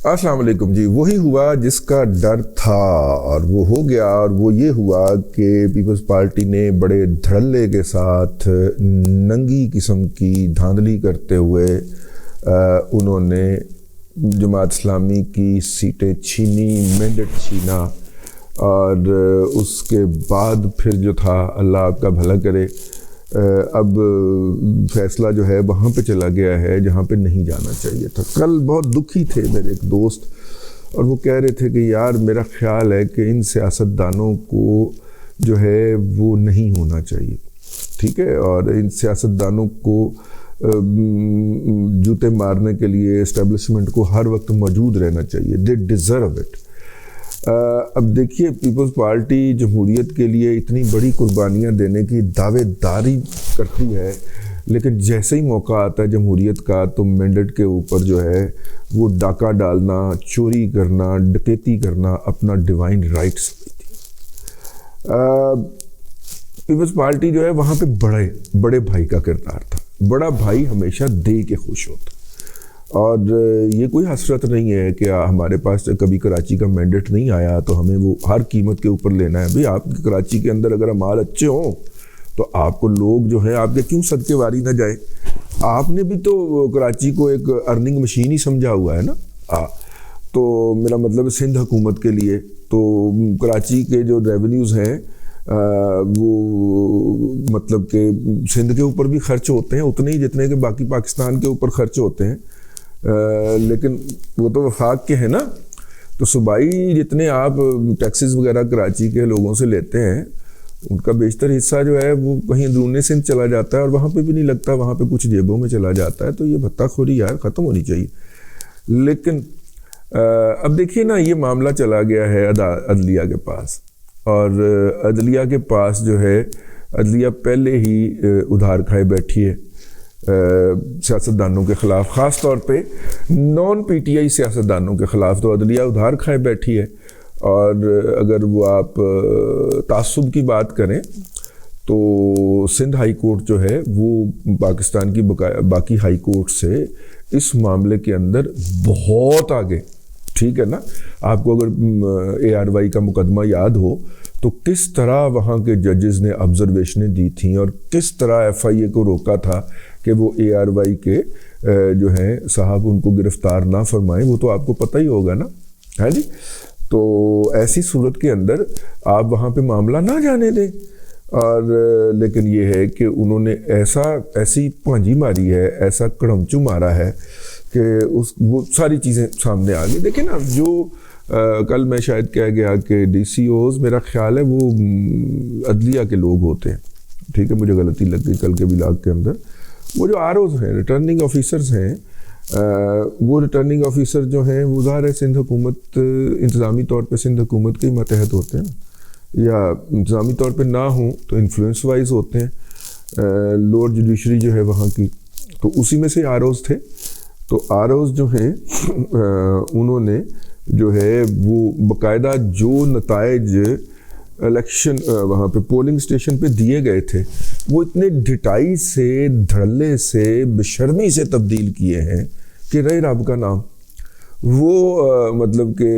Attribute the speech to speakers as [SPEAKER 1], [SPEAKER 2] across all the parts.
[SPEAKER 1] السلام علیکم جی. وہی ہوا جس کا ڈر تھا اور وہ ہو گیا، اور وہ یہ ہوا کہ پیپلز پارٹی نے بڑے دھڑلے کے ساتھ ننگی قسم کی دھاندلی کرتے ہوئے انہوں نے جماعت اسلامی کی سیٹیں چھینی، مینڈیٹ چھینا، اور اس کے بعد پھر جو تھا اللہ آپ کا بھلا کرے، اب فیصلہ جو ہے وہاں پہ چلا گیا ہے جہاں پہ نہیں جانا چاہیے تھا. کل بہت دکھی تھے میرے ایک دوست، اور وہ کہہ رہے تھے کہ یار میرا خیال ہے کہ ان سیاستدانوں کو جو ہے وہ نہیں ہونا چاہیے، ٹھیک ہے، اور ان سیاستدانوں کو جوتے مارنے کے لیے اسٹیبلشمنٹ کو ہر وقت موجود رہنا چاہیے. They deserve it. اب دیکھیے پیپلز پارٹی جمہوریت کے لیے اتنی بڑی قربانیاں دینے کی دعوے داری کرتی ہے، لیکن جیسے ہی موقع آتا ہے جمہوریت کا تو مینڈیٹ کے اوپر جو ہے وہ ڈاکہ ڈالنا، چوری کرنا، ڈکیتی کرنا اپنا ڈیوائن رائٹ سمجھتی ہے. پیپلز پارٹی جو ہے وہاں پہ بڑے بھائی کا کردار تھا. بڑا بھائی ہمیشہ دے کے خوش ہوتا، اور یہ کوئی حسرت نہیں ہے کہ ہمارے پاس کبھی کراچی کا مینڈیٹ نہیں آیا تو ہمیں وہ ہر قیمت کے اوپر لینا ہے. بھئی آپ کے کراچی کے اندر اگر امال اچھے ہوں تو آپ کو لوگ جو ہیں آپ کے کیوں صدقے واری نہ جائے. آپ نے بھی تو کراچی کو ایک ارننگ مشین ہی سمجھا ہوا ہے نا. تو میرا مطلب سندھ حکومت کے لیے تو کراچی کے جو ریونیوز ہیں وہ مطلب کہ سندھ کے اوپر بھی خرچ ہوتے ہیں اتنے ہی جتنے کہ باقی پاکستان کے اوپر خرچ ہوتے ہیں، لیکن وہ تو وفاق کے ہیں نا. تو صوبائی جتنے آپ ٹیکسز وغیرہ کراچی کے لوگوں سے لیتے ہیں ان کا بیشتر حصہ جو ہے وہ کہیں اندرون سندھ چلا جاتا ہے، اور وہاں پہ بھی نہیں لگتا، وہاں پہ کچھ جیبوں میں چلا جاتا ہے. تو یہ بھتہ خوری یار ختم ہونی چاہیے. لیکن اب دیکھیے نا، یہ معاملہ چلا گیا ہے عدلیہ کے پاس، اور عدلیہ کے پاس جو ہے عدلیہ پہلے ہی ادھار کھائے بیٹھی ہے سیاستدانوں کے خلاف، خاص طور پہ نان پی ٹی آئی سیاستدانوں کے خلاف تو عدلیہ ادھار کھائے بیٹھی ہے. اور اگر وہ آپ تعصب کی بات کریں تو سندھ ہائی کورٹ جو ہے وہ پاکستان کی باقی ہائی کورٹ سے اس معاملے کے اندر بہت آگے، ٹھیک ہے نا. آپ کو اگر اے آر وائی کا مقدمہ یاد ہو تو کس طرح وہاں کے ججز نے آبزرویشنیں دی تھیں اور کس طرح ایف آئی اے کو روکا تھا کہ وہ اے آر وائی کے جو ہیں صاحب ان کو گرفتار نہ فرمائیں. وہ تو آپ کو پتہ ہی ہوگا نا، ہے جی. تو ایسی صورت کے اندر آپ وہاں پہ معاملہ نہ جانے دیں. اور لیکن یہ ہے کہ انہوں نے ایسی پانجی ماری ہے، ایسا کڑمچو مارا ہے کہ وہ ساری چیزیں سامنے آ گئی. دیکھیں نا، جو کل میں شاید کہہ گیا کہ ڈی سی اوز میرا خیال ہے وہ عدلیہ کے لوگ ہوتے ہیں، ٹھیک ہے، مجھے غلطی لگ گئی کل کے ولاگ کے اندر. وہ جو آر اوز ہیں، ریٹرننگ آفیسرز ہیں، وہ ریٹرننگ آفیسر جو ہیں وہ ظاہر ہے سندھ حکومت انتظامی طور پہ سندھ حکومت کے ماتحت ہوتے ہیں نا، یا انتظامی طور پہ نہ ہوں تو انفلوئنس وائز ہوتے ہیں. لوور جوڈیشری جو ہے وہاں کی، تو اسی میں سے آر اوز تھے. تو آر اوز جو ہیں انہوں نے جو ہے وہ باقاعدہ جو نتائج الیکشن وہاں پہ پولنگ اسٹیشن پہ دیے گئے تھے وہ اتنے ڈٹائی سے، دھڑلے سے، بے شرمی سے تبدیل کیے ہیں کہ رہے رب کا نام. وہ مطلب کہ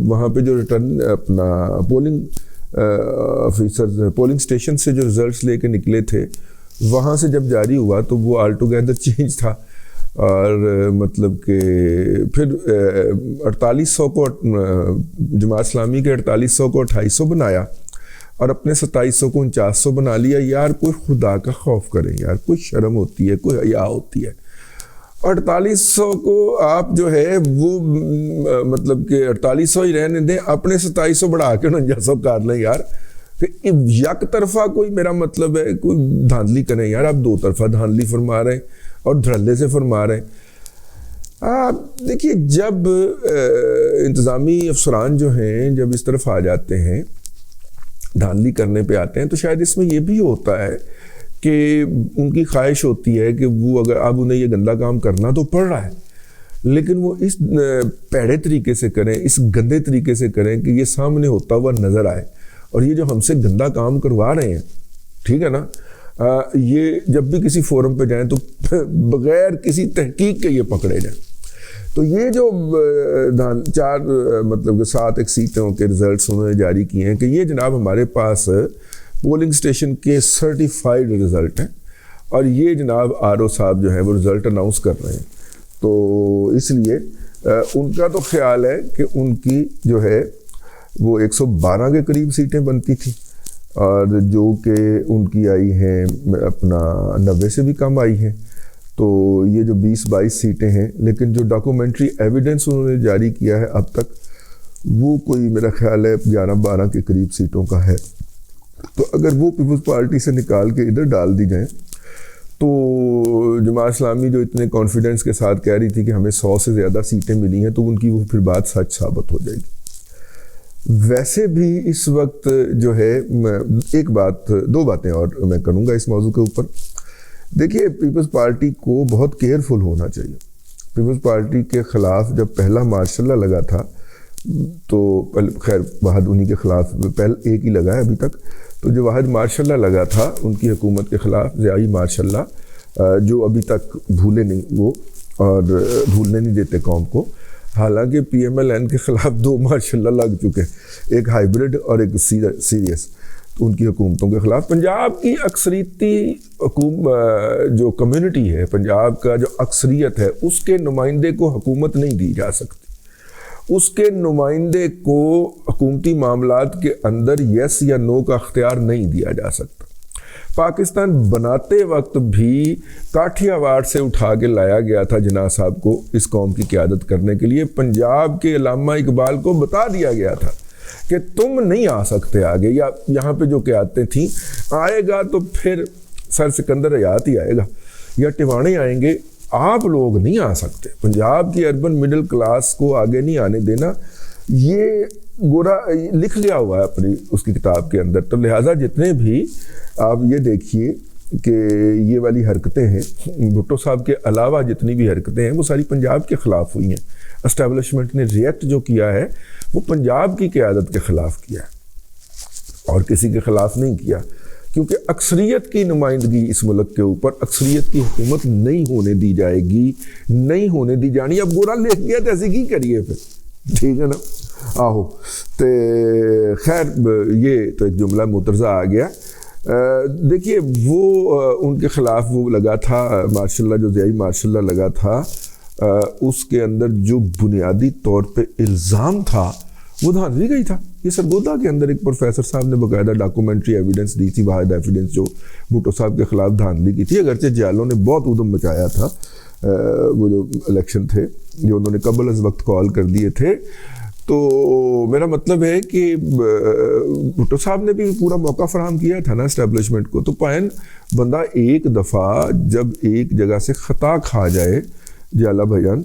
[SPEAKER 1] وہاں پہ جو ریٹرن اپنا پولنگ آفیسرز پولنگ اسٹیشن سے جو ریزلٹس لے کے نکلے تھے وہاں سے جب جاری ہوا تو وہ آل ٹوگیدر چینج تھا. اور مطلب کہ پھر 4800 کو جماعت اسلامی کے 4800 کو 2800 بنایا اور اپنے 2700 کو 4900 بنا لیا. یار کوئی خدا کا خوف کرے یار، کوئی شرم ہوتی ہے، کوئی حیا ہوتی ہے. 4800 کو آپ جو ہے وہ مطلب کہ 4800 ہی رہنے دیں، اپنے 2700 بڑھا کے 4900 کر لیں یار. کہ یک طرفہ کوئی میرا مطلب ہے کوئی دھاندلی کریں یار. آپ دو طرفہ دھاندلی فرما رہے ہیں اور دھڑلے سے فرما رہے ہیں. دیکھیے، جب انتظامی افسران جو ہیں جب اس طرف آ جاتے ہیں، دھاندلی کرنے پہ آتے ہیں، تو شاید اس میں یہ بھی ہوتا ہے کہ ان کی خواہش ہوتی ہے کہ وہ اگر اب انہیں یہ گندا کام کرنا تو پڑ رہا ہے، لیکن وہ اس پیڑے طریقے سے کریں، اس گندے طریقے سے کریں کہ یہ سامنے ہوتا ہوا نظر آئے. اور یہ جو ہم سے گندا کام کروا رہے ہیں، ٹھیک ہے نا، یہ جب بھی کسی فورم پہ جائیں تو بغیر کسی تحقیق کے یہ پکڑے جائیں. تو یہ جو 7 ایک سیٹوں کے رزلٹس انہوں نے جاری کیے ہیں کہ یہ جناب ہمارے پاس پولنگ اسٹیشن کے سرٹیفائیڈ رزلٹ ہیں، اور یہ جناب آر او صاحب جو ہیں وہ رزلٹ اناؤنس کر رہے ہیں. تو اس لیے ان کا تو خیال ہے کہ ان کی جو ہے وہ 112 کے قریب سیٹیں بنتی تھیں، اور جو کہ ان کی آئی ہیں اپنا 90 سے بھی کم آئی ہیں. تو یہ جو 20-22 سیٹیں ہیں، لیکن جو ڈاکومنٹری ایویڈنس انہوں نے جاری کیا ہے اب تک وہ کوئی میرا خیال ہے 11-12 کے قریب سیٹوں کا ہے. تو اگر وہ پیپلز پارٹی سے نکال کے ادھر ڈال دی جائیں تو جماعت اسلامی جو اتنے کانفیڈنس کے ساتھ کہہ رہی تھی کہ ہمیں 100 سے زیادہ سیٹیں ملی ہیں، تو ان کی وہ پھر بات سچ ثابت ہو جائے گی. ویسے بھی اس وقت جو ہے ایک بات، 2 باتیں اور میں کروں گا اس موضوع کے اوپر. دیکھیے پیپلز پارٹی کو بہت کیئرفل ہونا چاہیے. پیپلز پارٹی کے خلاف جب پہلا مارشاء اللہ لگا تھا تو خیر واحد انہی کے خلاف ایک ہی لگا ہے ابھی تک. تو جو واحد مارشاء اللہ لگا تھا ان کی حکومت کے خلاف، ضیائی مارشاء اللہ جو ابھی تک بھولے نہیں وہ، اور بھولنے نہیں دیتے قوم کو. حالانکہ پی ایم ایل این کے خلاف 2 مارشاء اللہ لگ چکے، ایک ہائیبرڈ اور ایک سیریس. تو ان کی حکومتوں کے خلاف پنجاب کی اکثریتی جو کمیونٹی ہے، پنجاب کا جو اکثریت ہے، اس کے نمائندے کو حکومت نہیں دی جا سکتی. اس کے نمائندے کو حکومتی معاملات کے اندر یس یا نو کا اختیار نہیں دیا جا سکتا. پاکستان بناتے وقت بھی کاٹھیا واڑ سے اٹھا کے لایا گیا تھا جناح صاحب کو اس قوم کی قیادت کرنے کے لیے. پنجاب کے علامہ اقبال کو بتا دیا گیا تھا کہ تم نہیں آ سکتے آگے، یا یہاں پہ جو قیادتیں تھیں، آئے گا تو پھر سر سکندر حیات ہی آئے گا یا ٹیوانے آئیں گے، آپ لوگ نہیں آ سکتے. پنجاب کی اربن مڈل کلاس کو آگے نہیں آنے دینا، یہ گورا لکھ لیا ہوا ہے اپنی اس کی کتاب کے اندر. تو لہٰذا جتنے بھی آپ یہ دیکھیے کہ یہ والی حرکتیں ہیں، بھٹو صاحب کے علاوہ جتنی بھی حرکتیں ہیں وہ ساری پنجاب کے خلاف ہوئی ہیں. اسٹیبلشمنٹ نے ریئیکٹ جو کیا ہے وہ پنجاب کی قیادت کے خلاف کیا ہے اور کسی کے خلاف نہیں کیا، کیونکہ اکثریت کی نمائندگی اس ملک کے اوپر، اکثریت کی حکومت نہیں ہونے دی جائے گی، نہیں ہونے دی جانی. اب گورا لکھ گیا تو ایسے کی کریے پھر، ٹھیک ہے نا. آہو تو خیر یہ تو ایک جملہ مترجہ آ گیا. دیکھیے وہ ان کے خلاف وہ لگا تھا مارشاء اللہ، جو ضیائی مارشاء اللہ لگا تھا، اس کے اندر جو بنیادی طور پہ الزام تھا وہ دھاندلی کا ہی تھا. یہ سرگودا کے اندر ایک پروفیسر صاحب نے باقاعدہ ڈاکومنٹری ایویڈنس دی تھی، واحد ایویڈنس جو بھٹو صاحب کے خلاف دھاندلی کی تھی. اگرچہ جیالوں نے بہت ادھم مچایا تھا، وہ جو الیکشن تھے جو انہوں نے قبل از وقت کال کر دیے تھے. تو میرا مطلب ہے کہ بھٹو صاحب نے بھی پورا موقع فراہم کیا تھا نا اسٹیبلشمنٹ کو. تو پائن بندہ ایک دفعہ جب ایک جگہ سے خطا کھا جائے جیالہ بھائیان،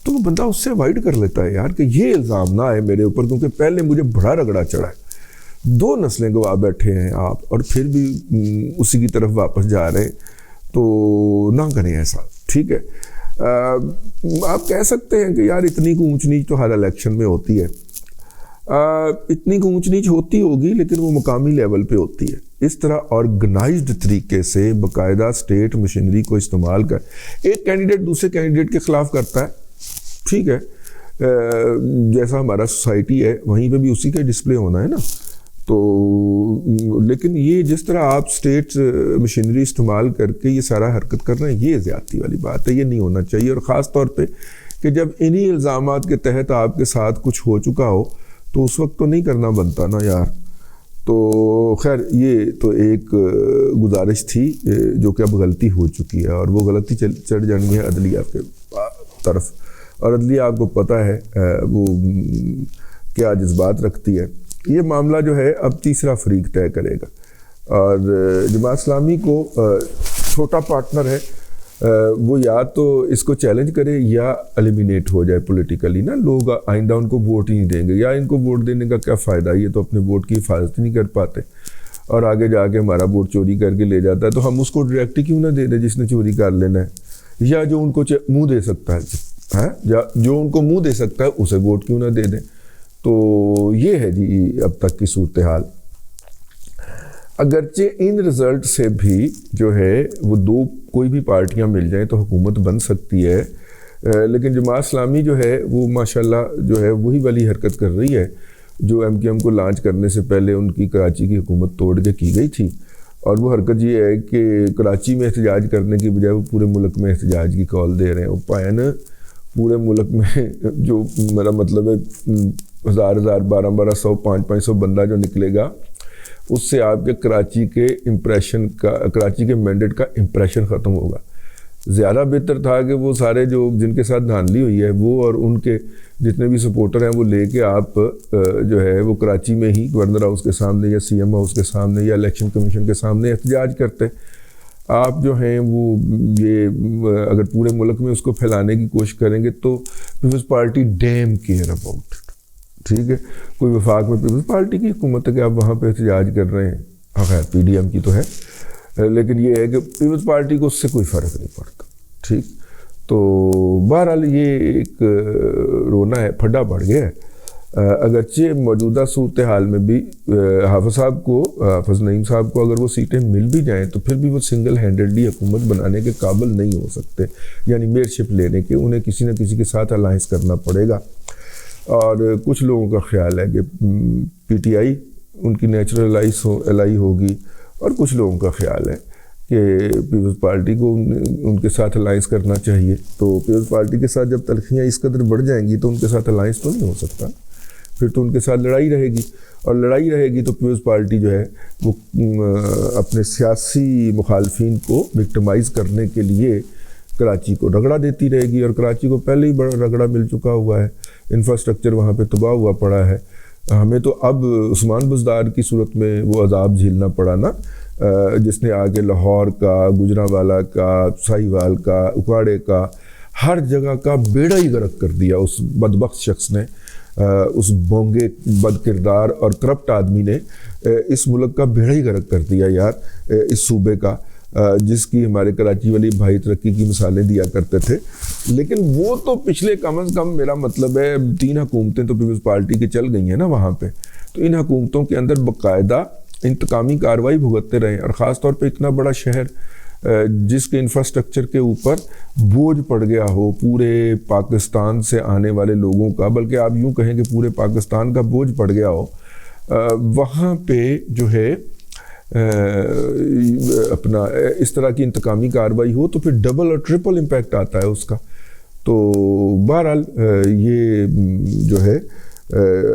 [SPEAKER 1] تو وہ بندہ اس سے اوائڈ کر لیتا ہے یار کہ یہ الزام نہ آئے میرے اوپر، کیونکہ پہلے مجھے بڑا رگڑا چڑھا ہے، 2 نسلیں گوا بیٹھے ہیں آپ، اور پھر بھی اسی کی طرف واپس جا رہے ہیں. تو نہ کریں ایسا، ٹھیک ہے. آپ کہہ سکتے ہیں کہ یار اتنی کو اونچ نیچ تو ہر الیکشن میں ہوتی ہے. اتنی کو اونچ نیچ ہوتی ہوگی، لیکن وہ مقامی لیول پہ ہوتی ہے. اس طرح آرگنائزڈ طریقے سے باقاعدہ اسٹیٹ مشینری کو استعمال کر ایک کینڈیڈیٹ دوسرے کینڈیڈیٹ کے خلاف کرتا ہے، ٹھیک ہے، جیسا ہمارا سوسائٹی ہے وہیں پہ بھی اسی کا ڈسپلے ہونا ہے نا. تو لیکن یہ جس طرح آپ اسٹیٹ مشینری استعمال کر کے یہ سارا حرکت کر رہے ہیں، یہ زیادتی والی بات ہے، یہ نہیں ہونا چاہیے. اور خاص طور پہ کہ جب انہی الزامات کے تحت آپ کے ساتھ کچھ ہو چکا ہو تو اس وقت تو نہیں کرنا بنتا نا یار. تو خیر یہ تو ایک گزارش تھی جو کہ اب غلطی ہو چکی ہے، اور وہ غلطی چڑھ جانی ہے عدلیہ کے طرف. اور عدلیہ آپ کو پتہ ہے وہ کیا جذبات رکھتی ہے. یہ معاملہ جو ہے اب تیسرا فریق طے کرے گا، اور جماعت اسلامی کو چھوٹا پارٹنر ہے، وہ یا تو اس کو چیلنج کرے یا ایلیمینیٹ ہو جائے پولیٹیکلی نا. لوگ آئندہ ان کو ووٹ ہی نہیں دیں گے، یا ان کو ووٹ دینے کا کیا فائدہ، یہ تو اپنے ووٹ کی حفاظت نہیں کر پاتے، اور آگے جا کے ہمارا ووٹ چوری کر کے لے جاتا ہے. تو ہم اس کو ڈائریکٹ ہی کیوں نہ دے دیں جس نے چوری کر لینا ہے، یا جو ان کو منہ دے سکتا ہے، جو ان کو منہ دے سکتا ہے اسے ووٹ کیوں نہ دے دیں. تو یہ ہے جی اب تک کی صورتحال. اگرچہ ان رزلٹ سے بھی جو ہے وہ 2 کوئی بھی پارٹیاں مل جائیں تو حکومت بن سکتی ہے، لیکن جماعت اسلامی جو ہے وہ ماشاءاللہ جو ہے وہی والی حرکت کر رہی ہے جو MQM کو لانچ کرنے سے پہلے ان کی کراچی کی حکومت توڑ کے کی گئی تھی، اور وہ حرکت یہ ہے کہ کراچی میں احتجاج کرنے کی بجائے وہ پورے ملک میں احتجاج کی کال دے رہے ہیں۔ وہ پائے نا پورے ملک میں جو میرا مطلب ہے 1000 1200 500 بندہ جو نکلے گا اس سے آپ کے کراچی کے امپریشن کا، کراچی کے مینڈیٹ کا امپریشن ختم ہوگا۔ زیادہ بہتر تھا کہ وہ سارے جو جن کے ساتھ دھاندلی ہوئی ہے وہ اور ان کے جتنے بھی سپورٹر ہیں وہ لے کے آپ جو ہے وہ کراچی میں ہی گورنر ہاؤس کے سامنے یا CM ہاؤس کے سامنے یا الیکشن کمیشن کے سامنے احتجاج کرتے۔ آپ جو ہیں وہ یہ اگر پورے ملک میں اس کو پھیلانے کی کوشش کریں گے تو Peoples Party damn care about it, ٹھیک ہے۔ کوئی وفاق میں پیپلز پارٹی کی حکومت ہے کہ آپ وہاں پہ احتجاج کر رہے ہیں، خیر PDM کی تو ہے، لیکن یہ ہے کہ پیپلز پارٹی کو اس سے کوئی فرق نہیں پڑتا، ٹھیک۔ تو بہرحال یہ ایک رونا ہے، پھڈا پڑ گیا ہے۔ اگرچہ موجودہ صورتحال میں بھی حافظ نعیم صاحب کو اگر وہ سیٹیں مل بھی جائیں تو پھر بھی وہ سنگل ہینڈڈلی حکومت بنانے کے قابل نہیں ہو سکتے، یعنی میئرشپ لینے کے، انہیں کسی نہ کسی کے ساتھ الائنس کرنا پڑے گا۔ اور کچھ لوگوں کا خیال ہے کہ PTI ان کی نیچرل الائی ہوگی، اور کچھ لوگوں کا خیال ہے کہ پیپلز پارٹی کو ان کے ساتھ الائنس کرنا چاہیے۔ تو پیپلز پارٹی کے ساتھ جب تلخیاں اس قدر بڑھ جائیں گی تو ان کے ساتھ الائنس تو نہیں ہو سکتا، پھر تو ان کے ساتھ لڑائی رہے گی، اور لڑائی رہے گی تو پیپلز پارٹی جو ہے وہ اپنے سیاسی مخالفین کو وکٹمائز کرنے کے لیے کراچی کو رگڑا دیتی رہے گی، اور کراچی کو پہلے ہی بڑا رگڑا مل چکا ہوا ہے، انفراسٹرکچر وہاں پہ تباہ ہوا پڑا ہے۔ ہمیں تو اب عثمان بزدار کی صورت میں وہ عذاب جھیلنا پڑا نا، جس نے آگے لاہور کا، گجرانوالہ کا، ساہیوال کا، اکواڑے کا، ہر جگہ کا بیڑا ہی غرق کر دیا اس بدبخت شخص نے، اس بونگے بد کردار اور کرپٹ آدمی نے اس ملک کا بیڑا ہی غرق کر دیا یار، اس صوبے کا، جس کی ہمارے کراچی والی بھائی ترقی کی مثالیں دیا کرتے تھے۔ لیکن وہ تو پچھلے کم از کم میرا مطلب ہے 3 حکومتیں تو پیپلز پارٹی کی چل گئی ہیں نا وہاں پہ، تو ان حکومتوں کے اندر باقاعدہ انتقامی کارروائی بھگتتے رہے، اور خاص طور پہ اتنا بڑا شہر جس کے انفراسٹرکچر کے اوپر بوجھ پڑ گیا ہو پورے پاکستان سے آنے والے لوگوں کا، بلکہ آپ یوں کہیں کہ پورے پاکستان کا بوجھ پڑ گیا ہو، وہاں پہ جو ہے اپنا اس طرح کی انتقامی کارروائی ہو تو پھر ڈبل اور ٹرپل امپیکٹ آتا ہے اس کا۔ تو بہرحال یہ جو ہے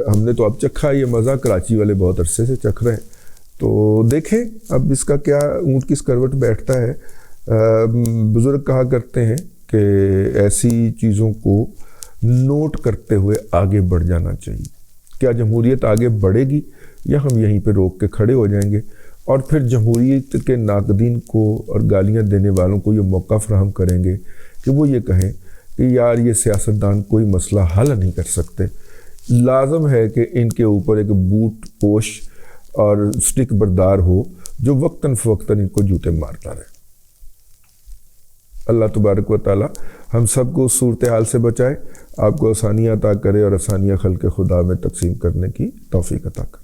[SPEAKER 1] ہم نے تو اب چکھا یہ مزہ، کراچی والے بہت عرصے سے چکھ رہے ہیں، تو دیکھیں اب اس کا کیا اونٹ کس کروٹ بیٹھتا ہے۔ بزرگ کہا کرتے ہیں کہ ایسی چیزوں کو نوٹ کرتے ہوئے آگے بڑھ جانا چاہیے، کیا جمہوریت آگے بڑھے گی یا ہم یہیں پہ روک کے کھڑے ہو جائیں گے، اور پھر جمہوریت کے ناقدین کو اور گالیاں دینے والوں کو یہ موقع فراہم کریں گے کہ وہ یہ کہیں کہ یار یہ سیاستدان کوئی مسئلہ حل نہیں کر سکتے، لازم ہے کہ ان کے اوپر ایک بوٹ پوش اور سٹک بردار ہو جو وقتاً فوقتاً ان کو جوتے مارتا رہے۔ اللہ تبارک و تعالی ہم سب کو اس صورتحال سے بچائے، آپ کو آسانیاں عطا کرے اور آسانیاں خلق خدا میں تقسیم کرنے کی توفیق عطا کرے۔